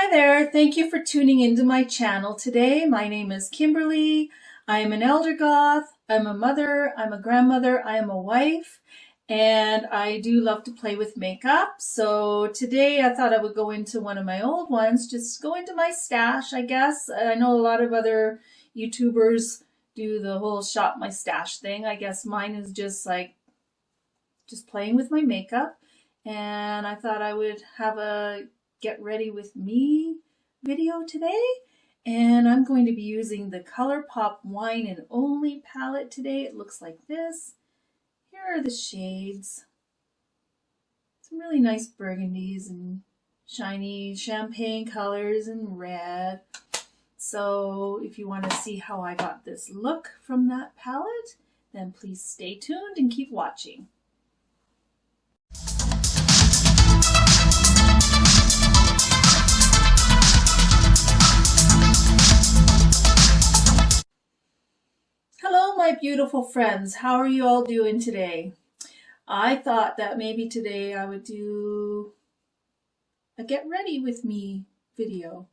Hi there, thank you for tuning into my channel today. My name is Kimberly. I am an elder goth, I'm a mother, I'm a grandmother, I am a wife, and I do love to play with makeup. So today I thought I would go into one of my old ones, just go into my stash, I guess. I know a lot of other YouTubers do the whole shop my stash thing. I guess mine is just playing with my makeup, and I thought I would have a get ready with me video today, and I'm going to be using the Colourpop Wine and Only palette today. It looks like this. Here are the shades. Some really nice burgundies and shiny champagne colors and red. So if you want to see how I got this look from that palette, then please stay tuned and keep watching. Hello, my beautiful friends. How are you all doing today? I thought that maybe today I would do a get ready with me video.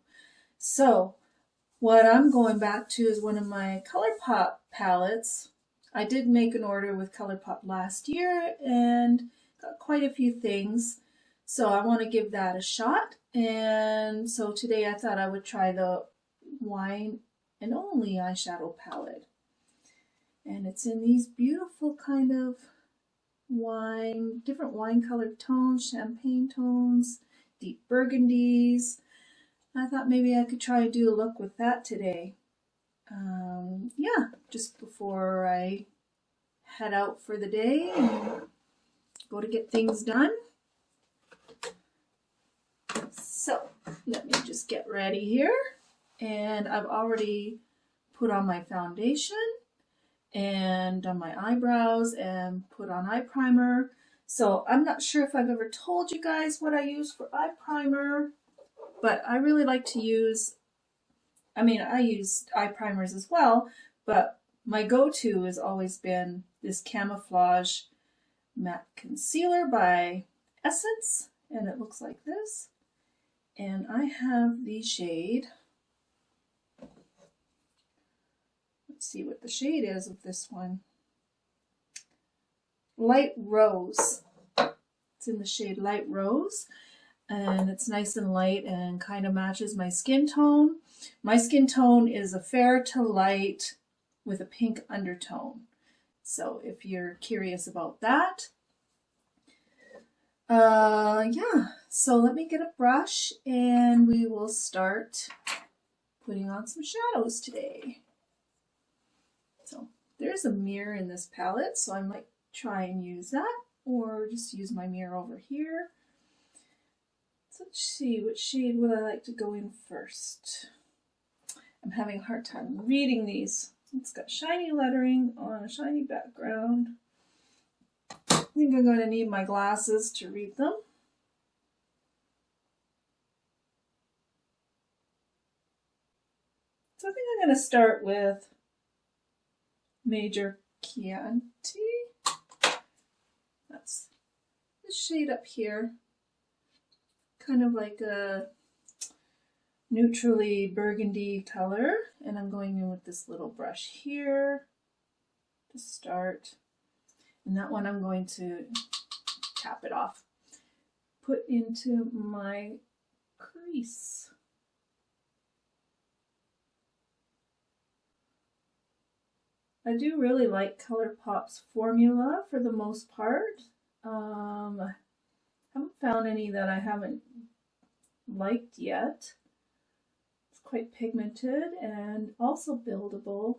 So what I'm going back to is one of my Colourpop palettes. I did make an order with Colourpop last year and got quite a few things. So I want to give that a shot. And so today I thought I would try the Wine and Only eyeshadow palette. And it's in these beautiful kind of different wine colored tones, champagne tones, deep burgundies. I thought maybe I could try and do a look with that today. Yeah, just before I head out for the day and go to get things done. So let me just get ready here. And I've already put on my foundation and done my eyebrows and put on eye primer. So I'm not sure if I've ever told you guys what I use for eye primer, but I really like to use, I use eye primers as well, but my go-to has always been this Camouflage Matte Concealer by Essence, and it looks like this. And I have the shade, let's see what the shade is of this one. Light Rose. It's in the shade Light Rose, and it's nice and light and kind of matches my skin tone. My skin tone is a fair to light with a pink undertone. So if you're curious about that, yeah. So let me get a brush and we will start putting on some shadows today. So there's a mirror in this palette, so I might try and use that, or just use my mirror over here. So let's see, what shade would I like to go in first? I'm having a hard time reading these. It's got shiny lettering on a shiny background. I think I'm going to need my glasses to read them. So I think I'm going to start with Major Chianti. That's this shade up here. Kind of like a neutrally burgundy color. And I'm going in with this little brush here to start. And that one I'm going to tap it off. Put into my crease. I do really like Colourpop's formula for the most part. I haven't found any that I haven't liked yet. It's quite pigmented and also buildable.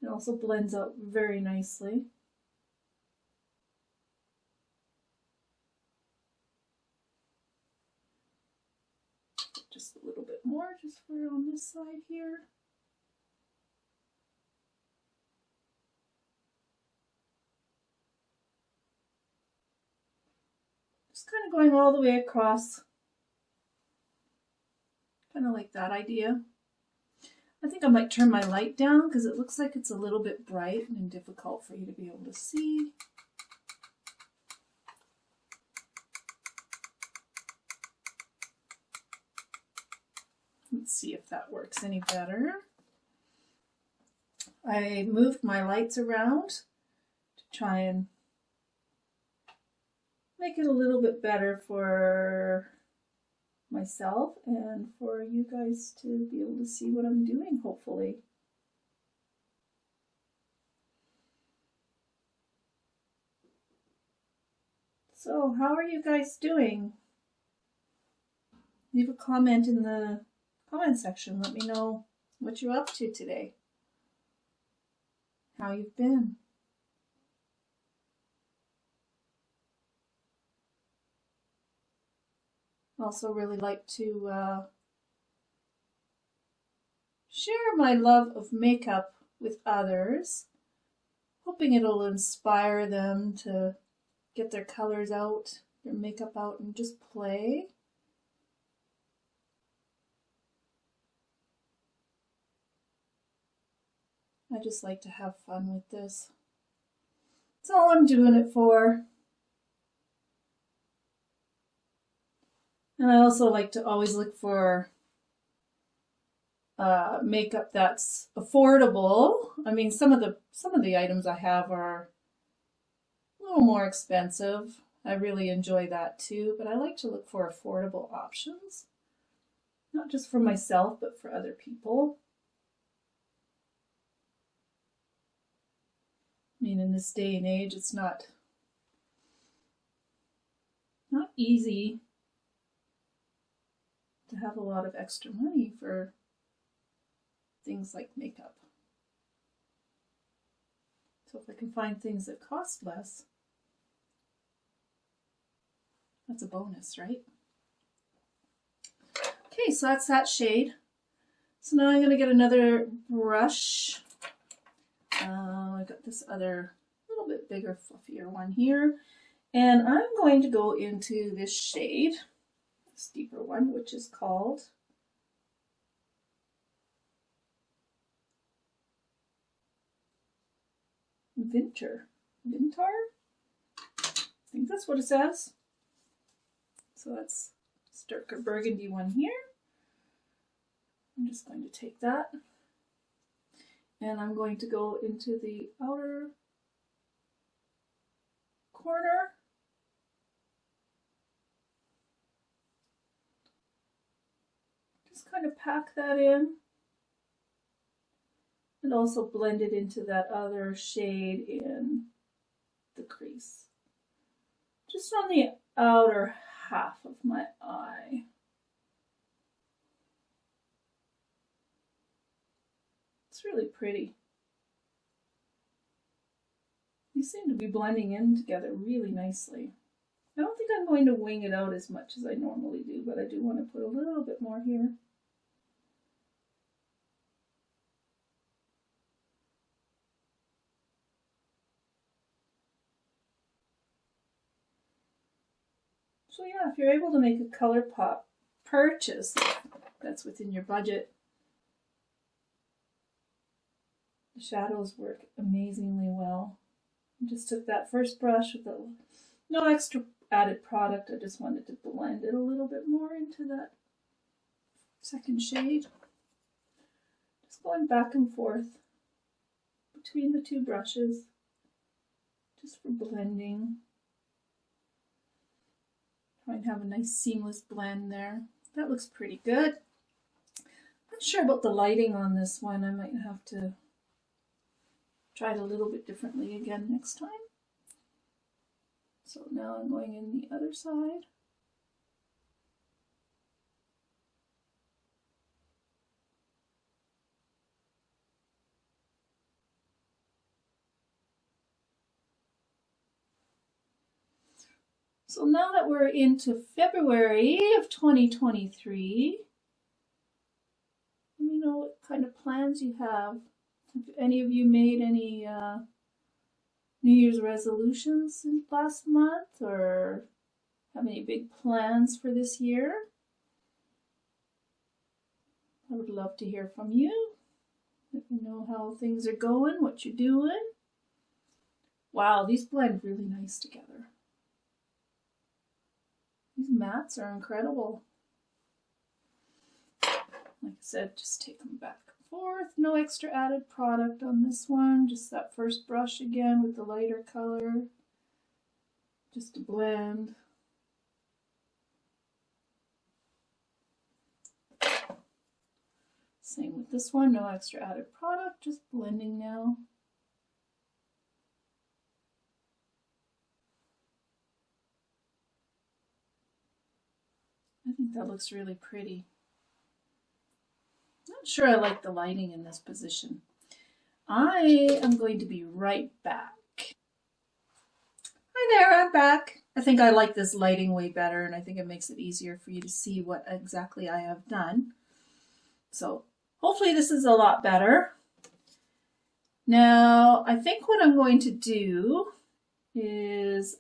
It also blends out very nicely. Just a little bit more, just for on this side here. Just kind of going all the way across. Kind of like that idea. I think I might turn my light down because it looks like it's a little bit bright and difficult for you to be able to see. see if that works any better. I moved my lights around to try and make it a little bit better for myself and for you guys to be able to see what I'm doing, hopefully. So, how are you guys doing? Leave a comment in the comment section. Let me know what you're up to today. How you've been. Also really like to share my love of makeup with others, hoping it'll inspire them to get their colors out, their makeup out, and just play. I just like to have fun with this. That's all I'm doing it for. And I also like to always look for makeup that's affordable. I mean, some of the items I have are a little more expensive. I really enjoy that too, but I like to look for affordable options, not just for myself, but for other people. I mean, in this day and age, it's not easy to have a lot of extra money for things like makeup. So if I can find things that cost less, that's a bonus, right? Okay, so that's that shade. So now I'm going to get another brush. I got this other little bit bigger, fluffier one here. And I'm going to go into this shade, this deeper one, which is called Vintar. I think that's what it says. So that's this darker burgundy one here. I'm just going to take that and I'm going to go into the outer corner. Just kind of pack that in and also blend it into that other shade in the crease. Just on the outer half of my eye. It's really pretty. These seem to be blending in together really nicely. I don't think I'm going to wing it out as much as I normally do, but I do want to put a little bit more here. So yeah, if you're able to make a Colourpop purchase that's within your budget, the shadows work amazingly well. I just took that first brush with no extra added product. I just wanted to blend it a little bit more into that second shade. Just going back and forth between the two brushes, just for blending. Try and have a nice seamless blend there. That looks pretty good. Not sure about the lighting on this one. I might have to try it a little bit differently again next time. So now I'm going in the other side. So now that we're into February of 2023, let me know what kind of plans you have. Have any of you made any New Year's resolutions last month, or have any big plans for this year? I would love to hear from you. Let me know how things are going, what you're doing. Wow, these blend really nice together. These mats are incredible. Like I said, just take them back and forth. No extra added product on this one. Just that first brush again with the lighter color. Just to blend. Same with this one, no extra added product, just blending now. I think that looks really pretty. Not sure I like the lighting in this position. I am going to be right back. Hi there, I'm back. I think I like this lighting way better, and I think it makes it easier for you to see what exactly I have done. So hopefully this is a lot better. Now, I think what I'm going to do is,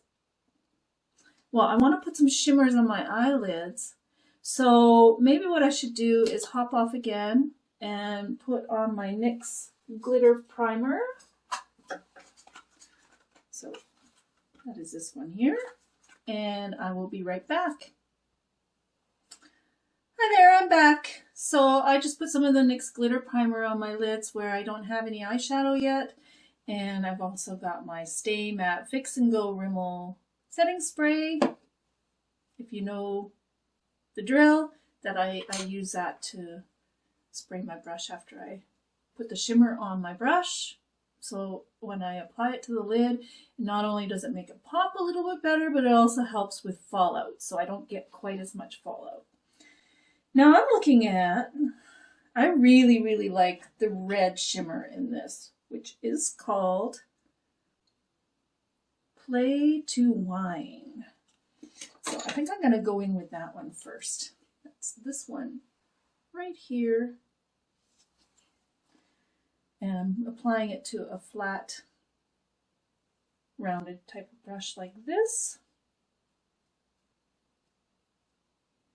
well, I want to put some shimmers on my eyelids. So maybe what I should do is hop off again and put on my NYX glitter primer. So that is this one here. And I will be right back. Hi there, I'm back. So I just put some of the NYX glitter primer on my lids where I don't have any eyeshadow yet. And I've also got my Stay Matte Fix and Go Rimmel setting spray. If you know the drill, that I use that to spray my brush after I put the shimmer on my brush. So when I apply it to the lid, not only does it make it pop a little bit better, but it also helps with fallout, so I don't get quite as much fallout. Now I'm looking at, I really like the red shimmer in this, which is called Play to Wine. So I think I'm going to go in with that one first. That's this one right here. And I'm applying it to a flat, rounded type of brush like this.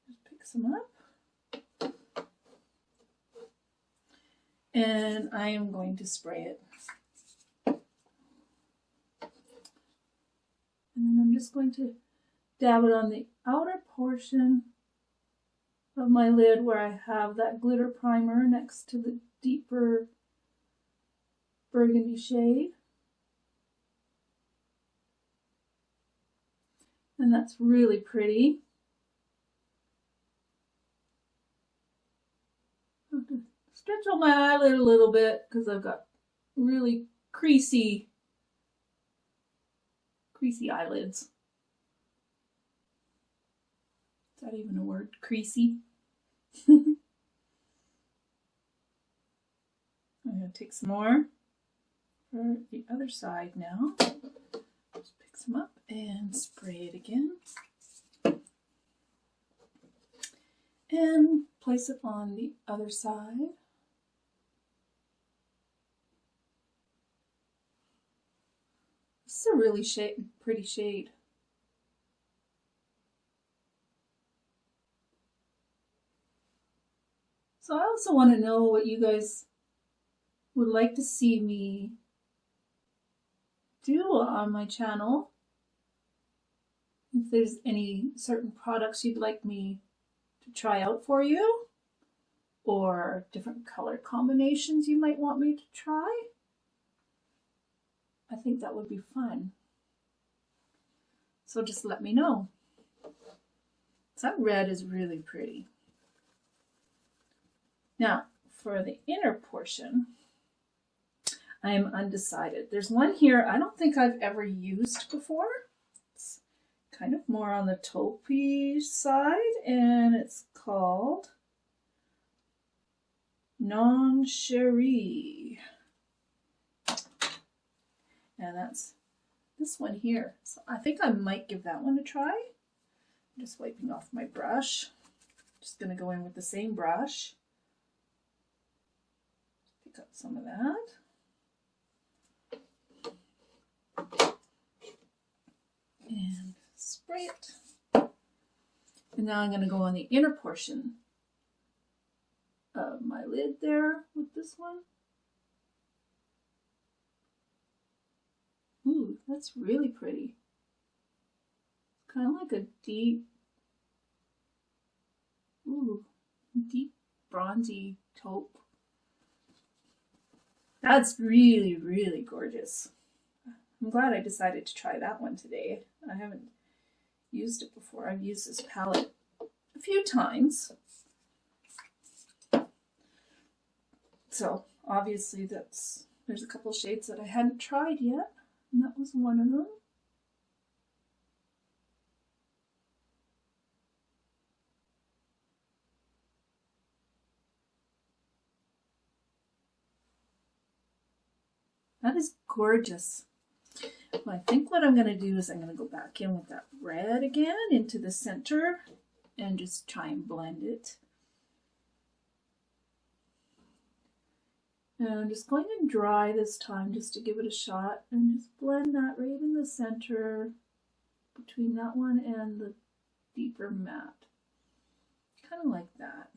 Just pick some up. And I am going to spray it. And then I'm just going to dab it on the outer portion of my lid where I have that glitter primer next to the deeper burgundy shade. And that's really pretty. I have to stretch on my eyelid a little bit because I've got really creasy eyelids. Is that even a word? Creasy? I'm going to take some more for the other side now. Just pick some up and spray it again. And place it on the other side. This is a really pretty shade. So I also want to know what you guys would like to see me do on my channel. If there's any certain products you'd like me to try out for you, or different color combinations you might want me to try. I think that would be fun. So just let me know. So that red is really pretty. Now, for the inner portion, I am undecided. There's one here I don't think I've ever used before. It's kind of more on the taupey side, and it's called Non Cherie. And that's this one here. So I think I might give that one a try. I'm just wiping off my brush. Just going to go in with the same brush. Pick up some of that. And spray it. And now I'm going to go on the inner portion of my lid there with this one. Ooh, that's really pretty. Kind of like a deep bronzy taupe. That's really, really gorgeous. I'm glad I decided to try that one today. I haven't used it before. I've used this palette a few times. So obviously there's a couple shades that I hadn't tried yet, and that was one of them. That is gorgeous. Well, I think what I'm going to do is I'm going to go back in with that red again into the center and just try and blend it. And I'm just going in dry this time just to give it a shot and just blend that right in the center between that one and the deeper matte. Kind of like that.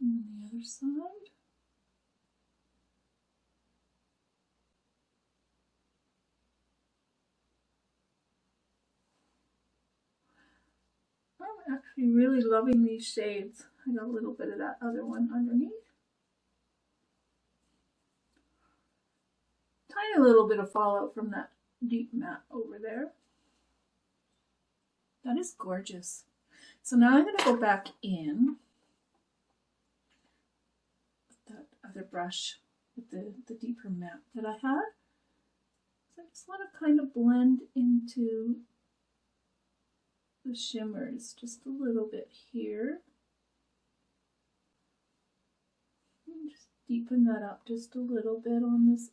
And the other side. I'm actually really loving these shades. I got a little bit of that other one underneath. Tiny little bit of fallout from that deep matte over there. That is gorgeous. So now I'm going to go back in with that other brush with the deeper matte that I had. So I just want to kind of blend into the shimmers just a little bit here. And just deepen that up just a little bit on this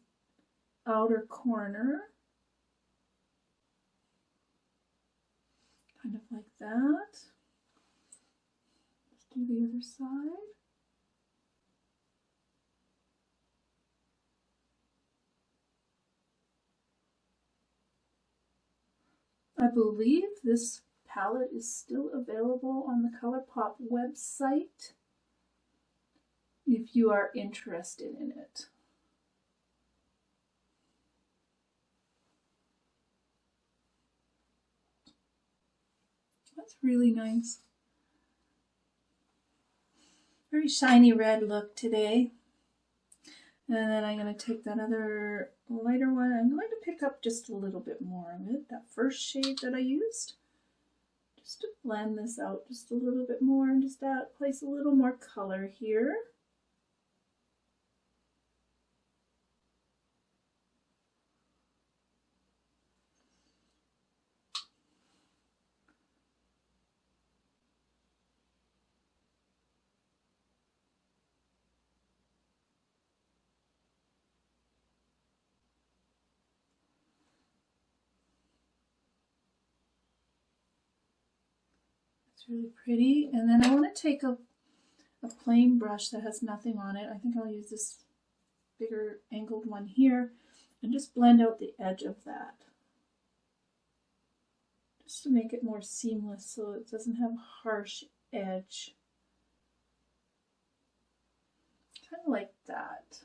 outer corner. Kind of like that. Let's do the other side. I believe this palette is still available on the Colourpop website if you are interested in it. That's really nice. Very shiny red look today. And then I'm going to take that other lighter one. I'm going to pick up just a little bit more of it, that first shade that I used. Just to blend this out just a little bit more and just place a little more color here. It's really pretty. And then I want to take a plain brush that has nothing on it. I think I'll use this bigger angled one here and just blend out the edge of that. Just to make it more seamless so it doesn't have a harsh edge. Kind of like that.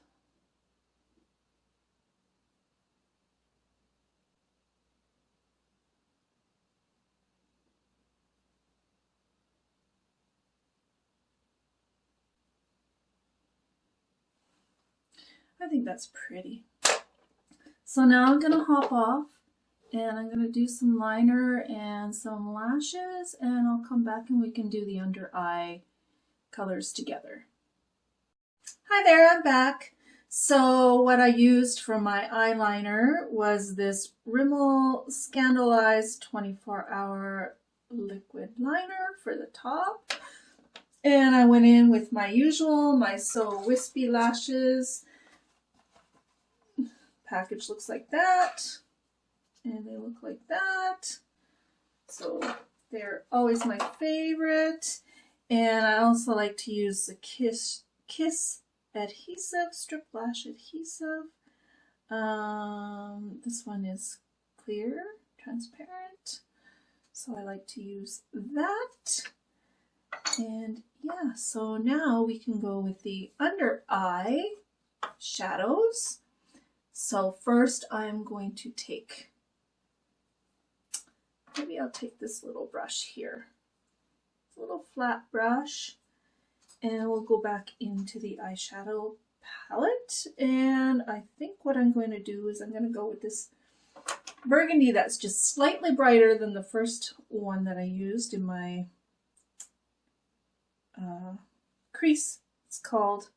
I think that's pretty. So now I'm going to hop off and I'm going to do some liner and some lashes, and I'll come back and we can do the under eye colors together. Hi there, I'm back. So what I used for my eyeliner was this Rimmel Scandalized 24-hour liquid liner for the top. And I went in with my usual, my So Wispy lashes. Package looks like that. And they look like that. So they're always my favorite. And I also like to use the Kiss adhesive, strip lash adhesive. This one is clear, transparent. So I like to use that. And yeah, so now we can go with the under eye shadows. So first I'm going to take, maybe I'll take this little brush here. little flat brush, and we'll go back into the eyeshadow palette. And I think what I'm going to do is I'm going to go with this burgundy that's just slightly brighter than the first one that I used in my crease. It's called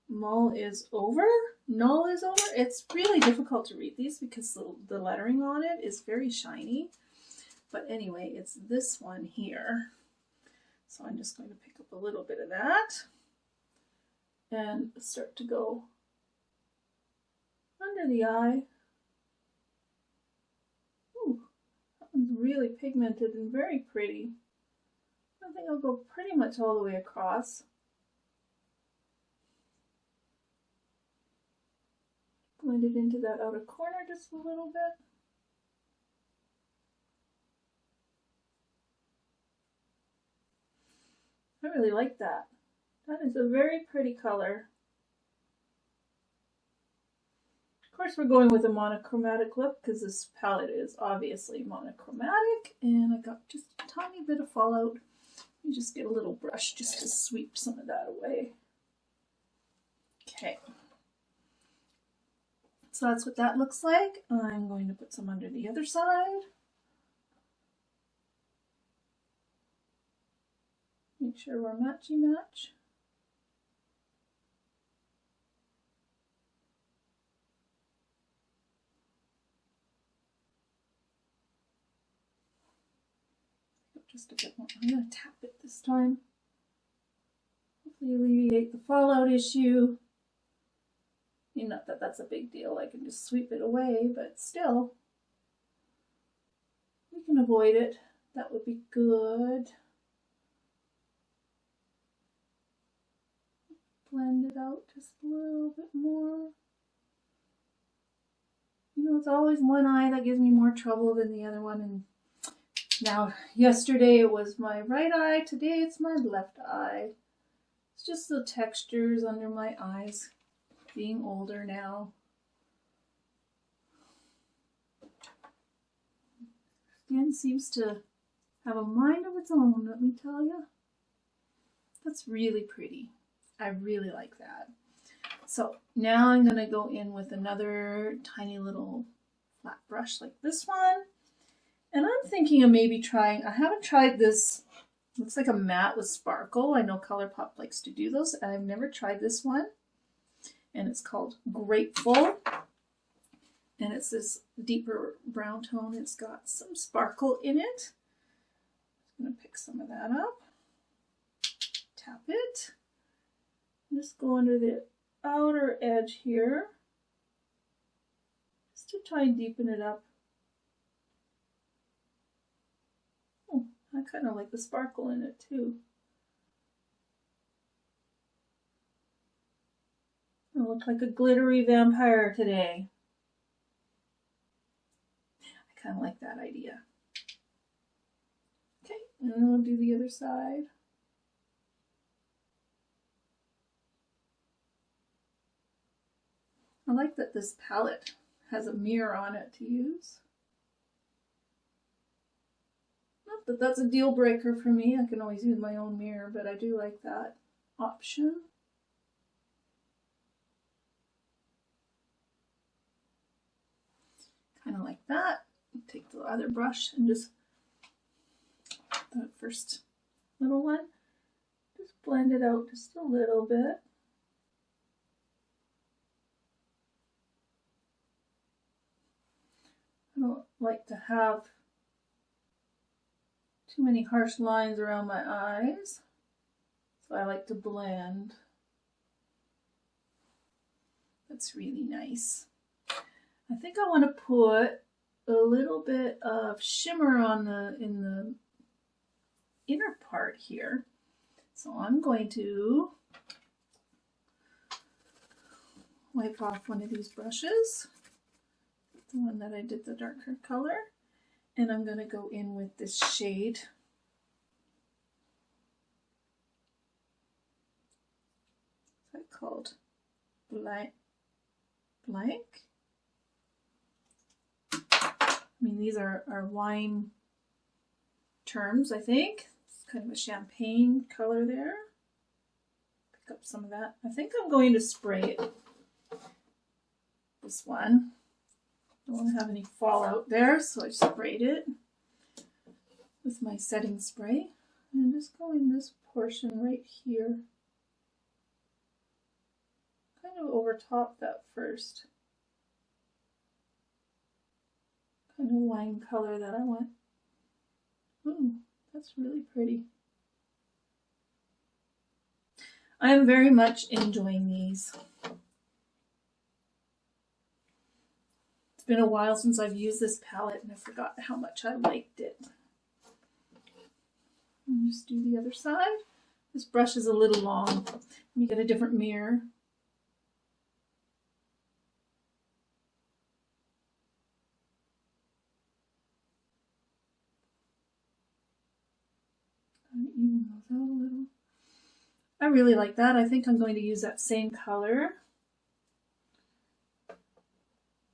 Null is Over. Null is Over. It's really difficult to read these because the lettering on it is very shiny. But anyway, it's this one here. So I'm just going to pick up a little bit of that and start to go under the eye. Ooh, that one's really pigmented and very pretty. I think I'll go pretty much all the way across. Blend it into that outer corner just a little bit. I really like that. That is a very pretty color. Of course, we're going with a monochromatic look because this palette is obviously monochromatic, and I got just a tiny bit of fallout. You just get a little brush just to sweep some of that away. Okay. So that's what that looks like. I'm going to put some under the other side. Make sure we're matchy-match. Just a bit more. I'm going to tap it this time. Hopefully alleviate the fallout issue. I mean, not that that's a big deal. I can just sweep it away, but still, we can avoid it. That would be good. Blend it out just a little bit more. You know, it's always one eye that gives me more trouble than the other one. And now, yesterday it was my right eye. Today it's my left eye. It's just the textures under my eyes. Being older now. Skin seems to have a mind of its own, let me tell you. That's really pretty. I really like that. So now I'm going to go in with another tiny little flat brush like this one. And I'm thinking of maybe trying, I haven't tried this, looks like a matte with sparkle. I know Colourpop likes to do those. I've never tried this one. And it's called Grateful. And it's this deeper brown tone. It's got some sparkle in it. I'm going to pick some of that up. Tap it. Just go under the outer edge here. Just to try and deepen it up. Oh, I kind of like the sparkle in it too. I look like a glittery vampire today. I kind of like that idea. Okay, and then we'll do the other side. I like that this palette has a mirror on it to use. Not that that's a deal breaker for me. I can always use my own mirror, but I do like that option. Kind of like that. Take the other brush and just, the first little one, just blend it out just a little bit. I don't like to have too many harsh lines around my eyes, so I like to blend. That's really nice. I think I want to put a little bit of shimmer on in the inner part here. So I'm going to wipe off one of these brushes, the one that I did the darker color, and I'm going to go in with this shade. What's that called? Blank. I mean, these are wine terms, I think. It's kind of a champagne color there. Pick up some of that. I think I'm going to spray it. This one. Don't want to have any fallout there, so I sprayed it with my setting spray. And just go in this portion right here. Kind of over top that first kind of wine color that I want. Ooh, that's really pretty. I am very much enjoying these. It's been a while since I've used this palette and I forgot how much I liked it. And just do the other side. This brush is a little long. Let me get a different mirror. Even those out a little. I really like that. I think I'm going to use that same color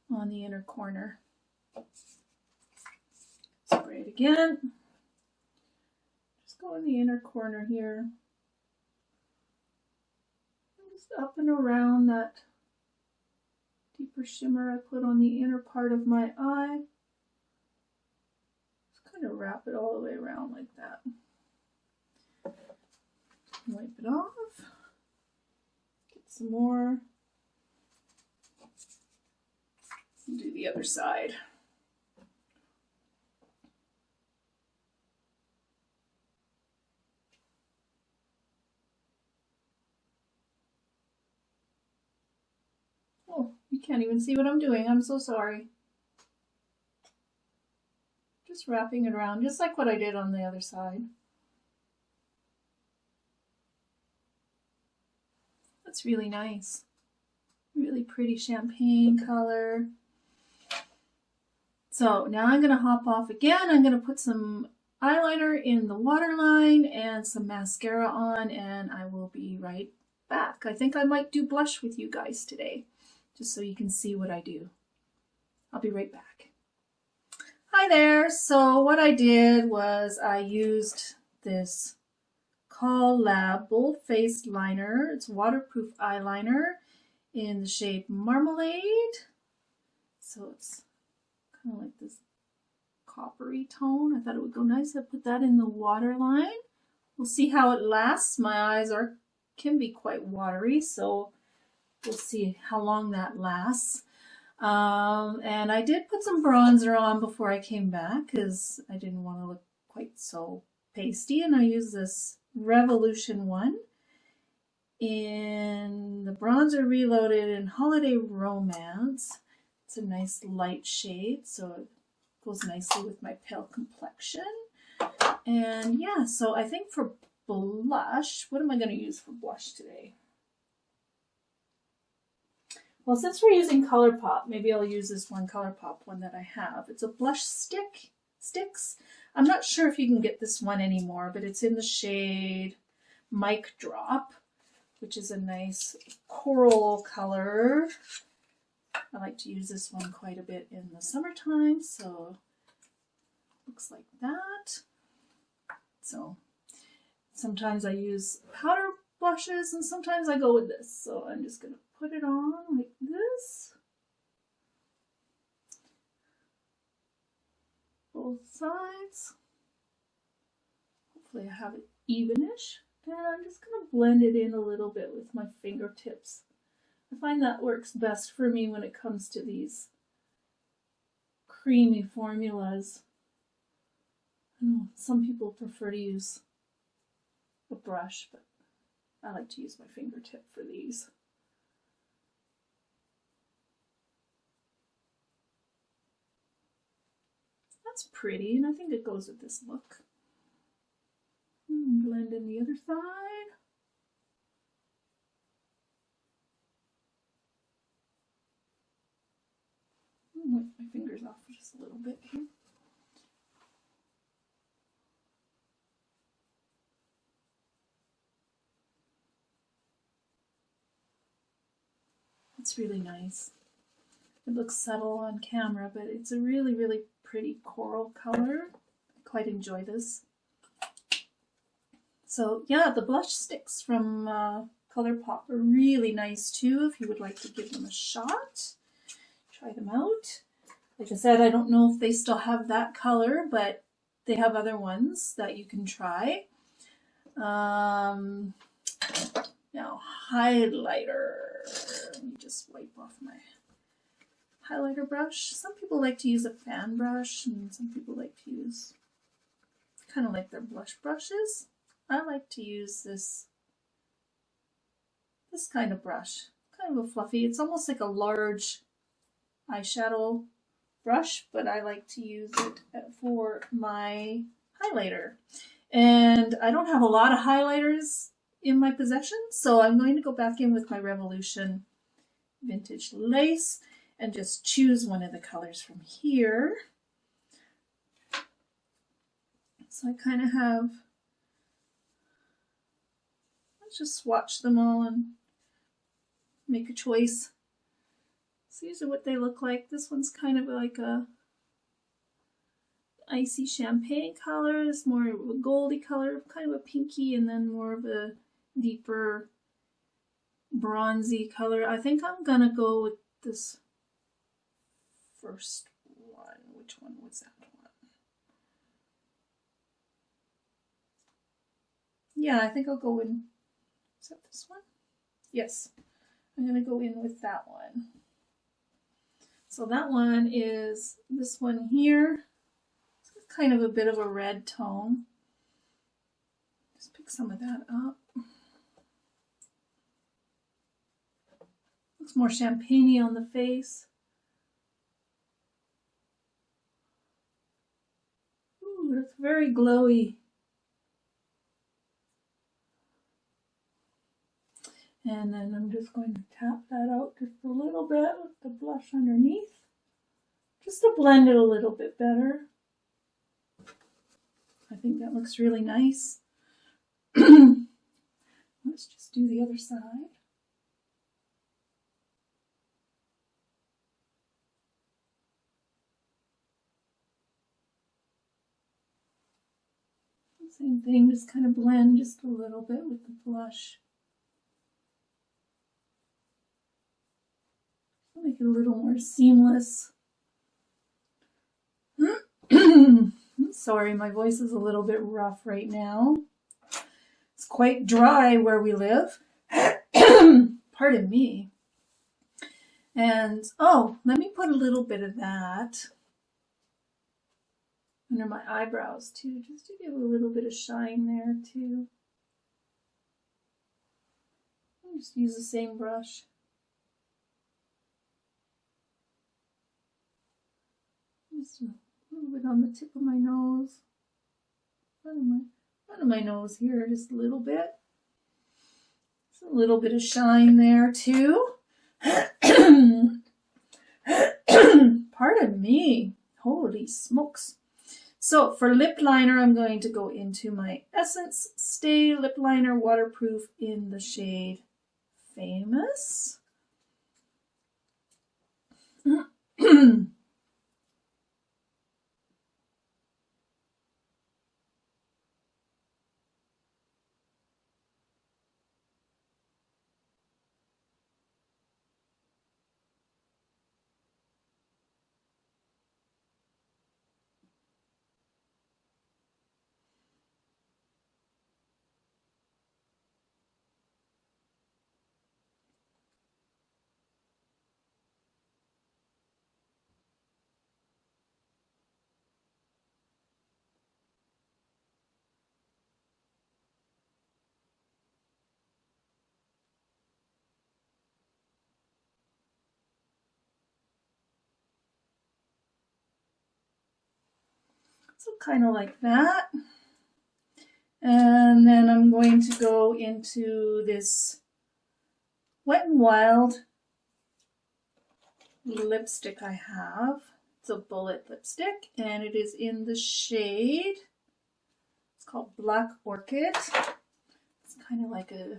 on the inner corner. Spray it again. Just go in the inner corner here. Just up and around that deeper shimmer I put on the inner part of my eye. Just kind of wrap it all the way around like that. Wipe it off. Get some more. And do the other side. Oh, you can't even see what I'm doing. I'm so sorry. Just wrapping it around, just like what I did on the other side. That's really nice. Really pretty champagne color. So now I'm going to hop off again. I'm going to put some eyeliner in the waterline and some mascara on, and I will be right back. I think I might do blush with you guys today, just so you can see what I do. I'll be right back. Hi there. So what I did was I used this Colourpop Bold Face Liner. It's waterproof eyeliner in the shade Marmalade. So it's kind of like this coppery tone. I thought it would go nice. I put that in the waterline. We'll see how it lasts. My eyes can be quite watery, so we'll see how long that lasts. And I did put some bronzer on before I came back because I didn't want to look quite so pasty, and I used this Revolution one in the Bronzer Reloaded in Holiday Romance. It's a nice light shade, so it goes nicely with my pale complexion. And yeah, so I think for blush, what am I going to use for blush today? Well, since we're using Colourpop, maybe I'll use this one Colourpop one that I have. It's a blush sticks. I'm not sure if you can get this one anymore, but it's in the shade Mic Drop, which is a nice coral color. I like to use this one quite a bit in the summertime, so looks like that. So sometimes I use powder blushes and sometimes I go with this. So I'm just going to put it on like this. Both sides. Hopefully I have it evenish. And I'm just going to blend it in a little bit with my fingertips. I find that works best for me when it comes to these creamy formulas. I know some people prefer to use a brush, but I like to use my fingertip for these. That's pretty, and I think it goes with this look. Blend in the other side. Wipe my fingers off just a little bit here. It's really nice. It looks subtle on camera, but it's a really, really pretty coral color. quite enjoy this. So yeah, the blush sticks from Colourpop are really nice too if you would like to give them a shot. Try them out. Like I said, I don't know if they still have that color, but they have other ones that you can try. Now highlighter. Let me just wipe off my highlighter brush. Some people like to use a fan brush and some people like to use kind of like their blush brushes. I like to use this kind of brush, kind of a fluffy. It's almost like a large eyeshadow brush, but I like to use it for my highlighter. And I don't have a lot of highlighters in my possession, so I'm going to go back in with my Revolution Vintage Lace and just choose one of the colors from here. So I kind of have, let's just swatch them all and make a choice. So these are what they look like. This one's kind of like a icy champagne color. It's more of a goldy color, kind of a pinky, and then more of a deeper bronzy color. I think I'm gonna go with this first one. Which one was that one? Yeah, I think I'll go in. Is that this one? Yes, I'm gonna go in with that one. So that one is this one here. It's kind of a bit of a red tone. Just pick some of that up. Looks more champagne-y on the face. Ooh, it's very glowy. And then I'm just going to tap that out just a little bit with the blush underneath, just to blend it a little bit better. I think that looks really nice. Let's just do the other side. Same thing, just kind of blend just a little bit with the blush. Make it a little more seamless. Sorry, my voice is a little bit rough right now. It's quite dry where we live. Pardon me. And, oh, let me put a little bit of that under my eyebrows too, just to give a little bit of shine there too. I'll just use the same brush. Just a little bit on the tip of my nose, front of my nose here, just a little bit. Just a little bit of shine there too. Pardon me. Holy smokes. So for lip liner, I'm going to go into my Essence Stay Lip Liner Waterproof in the shade Famous. So kind of like that. And then I'm going to go into this Wet n Wild lipstick I have. It's a bullet lipstick and it is in the shade, it's called Black Orchid. It's kind of like a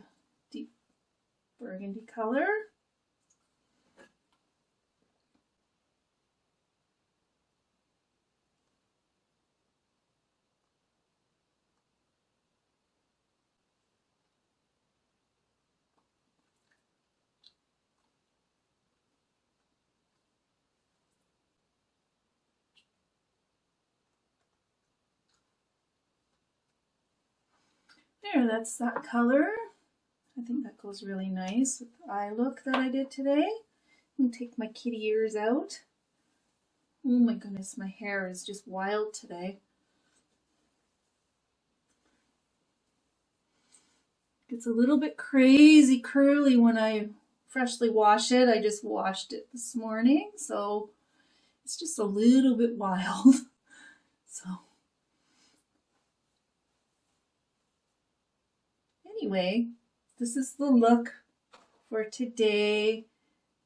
deep burgundy color. There, that's that color. I think that goes really nice with the eye look that I did today. I'm going to take my kitty ears out. Oh my goodness, my hair is just wild today. It's a little bit crazy curly when I freshly wash it. I just washed it this morning, so it's just a little bit wild. So anyway, this is the look for today.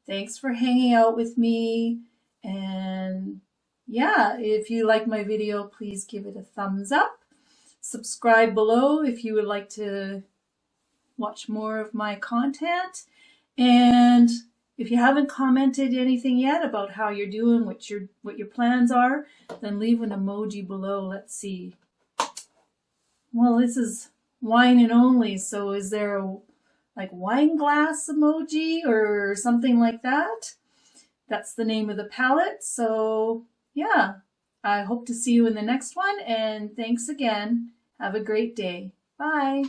Thanks for hanging out with me. And yeah, if you like my video, please give it a thumbs up. Subscribe below if you would like to watch more of my content. And if you haven't commented anything yet about how you're doing, what your plans are, then leave an emoji below. Let's see. Well, this is wine and only, so is there a like wine glass emoji or something like that? That's the name of the palette. So yeah, I hope to see you in the next one, and thanks again. Have a great day. Bye.